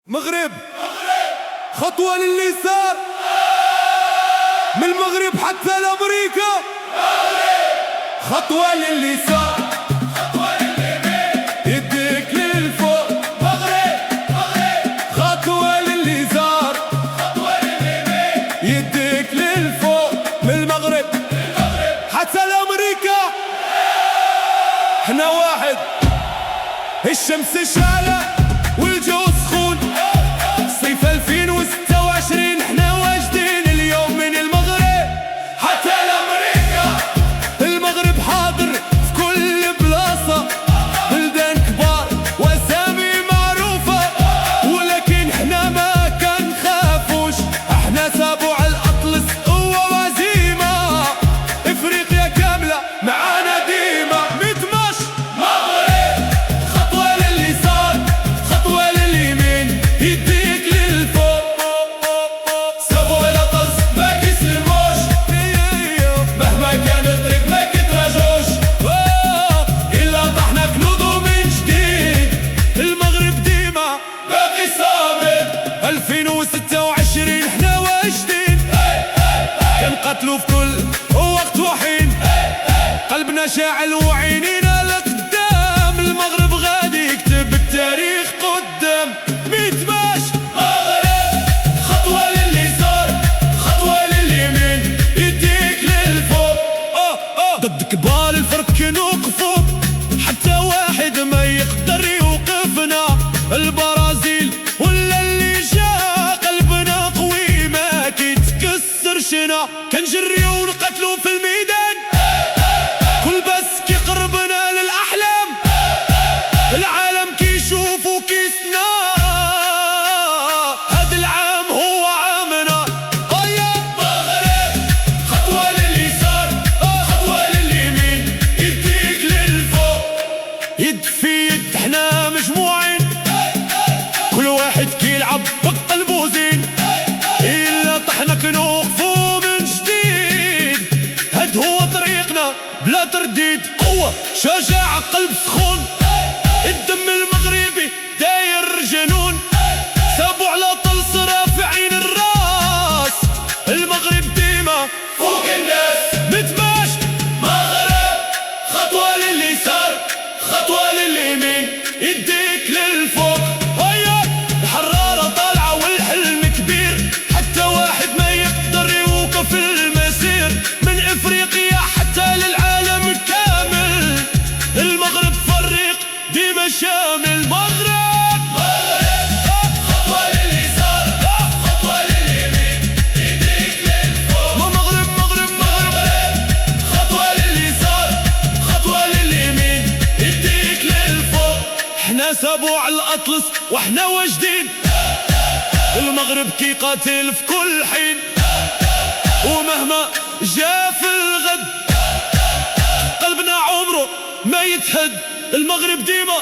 مغرب خطوة لليسار، من المغرب حتى لأمريكا. خطوة لليسار، خطوة لليمين، يديك للفوق. مغرب خطوة لليسار، خطوة لليمين، يديك للفوق. من المغرب حتى لأمريكا احنا واحد. الشمس شعلة والجو سخون، صيف 2026 احنا واجدين. اليوم من المغرب حتى لأمريكا. المغرب حاضر في كل بلاصة، بلدان كبار واسامي معروفة، ولكن احنا ما كنخافوش. احنا سابوع الأطلس قوة وعزيمة، افريقيا كاملة معانا ديما. مدمش مغرب خطوة لليسار، خطوة لليمين، يديك للفوق. سابوع الأطلس ما كيسلموش، مهما كان الطريق ما كيتراجعوش. إلا طحنا كنوضو من جديد، المغرب ديما باقي صامد. 2026 احنا واجدين، كنقاتلو في كل وقت وحين. قلبنا شاعل وعينينا لقدام، المغرب غادي يكتب التاريخ قدام. ميتماش مغرب خطوة لليسار، خطوة لليمين، يديك للفوق. ضد كبار الفرق نوقفو، حتى واحد ما يقدر يوقفنا. البرازيل ولا اللي جا، قلبنا قوي ما كيتكسرشنا. كنجريو ونقتلو في الميدان، كل بس كيقربنا للأحلام. العالم كيشوف وكيسنا، هاد العام هو عامنا. مغرب خطوة لليسار، خطوة لليمين، يديك للفوق. يد في يد احنا مجموعين، كل واحد كيلعب بقلبو زين. إلا طحنا كنوقفو من جديد، هاد هو طريقنا بلا ترديد. قوة شجاعة قلب سخون، الدم المغربي داير جنون. سابوا على طلس رافعين الراس، المغرب ديما فوق الناس. متماش. مغرب خطوة لليسار، خطوة لليمين، يديك للفوق. هيا الحرارة طالعة والحلم كبير، حتى واحد ما يقدر يوقف المسير. من افريقيا حتى للعالم كامل، المغرب فريق ديما شامل. مغرب خطوة لليسار، خطوة لليمين، يديك للفوق. مغرب خطوة لليسار، خطوة لليمين، يديك للفوق. احنا سابوع الأطلس واحنا واجدين، المغرب كيقاتل في كل حين. ومهما جا في الغد، قلبنا عمره ما يتهد. المغرب ديما